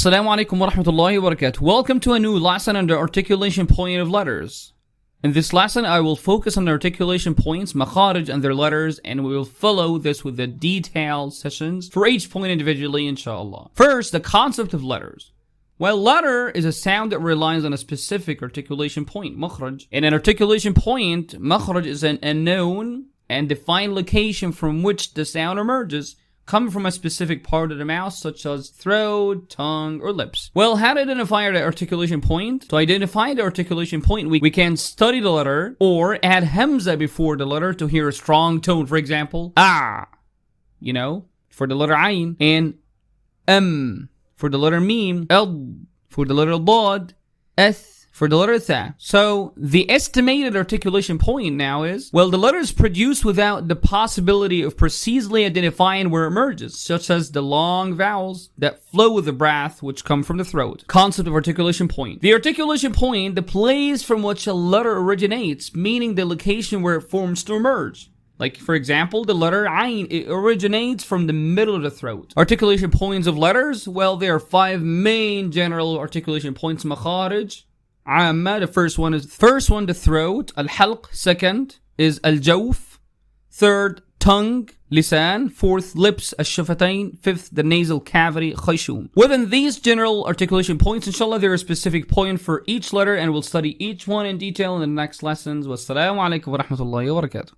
Assalamu alaikum wa rahmatullahi wa barakatuh. Welcome to a new lesson on the articulation point of letters. In this lesson, I will focus on the articulation points, makharij and their letters, and we will follow this with the detailed sessions for each point individually, inshallah. First, the concept of letters. Well, letter is a sound that relies on a specific articulation point, makhraj. In an articulation point, makhraj is an unknown and defined location from which the sound emerges, coming from a specific part of the mouth, such as throat, tongue, or lips. Well, how to identify the articulation point? To identify the articulation point, we can study the letter or add hamza before the letter to hear a strong tone. For example, ah, for the letter ayn, and for the letter mim, l for the letter dad, th for the letter tha. So the estimated articulation point now is, well, the letter is produced without the possibility of precisely identifying where it emerges, such as the long vowels that flow with the breath which come from the throat. Concept of articulation point. The articulation point, the place from which a letter originates, meaning the location where it forms to emerge. Like, for example, the letter ayn, it originates from the middle of the throat. Articulation points of letters, well, there are 5 main general articulation points, makharij. Amma, the first one, the throat. Al-halq, second, is al-jawf. Third, tongue, lisan. Fourth, lips, al-shafatayn. Fifth, the nasal cavity, khayshum. Within these general articulation points, inshallah, there is a specific point for each letter, and we'll study each one in detail in the next lessons. Wassalamu alaikum wa rahmatullahi wa barakatuh.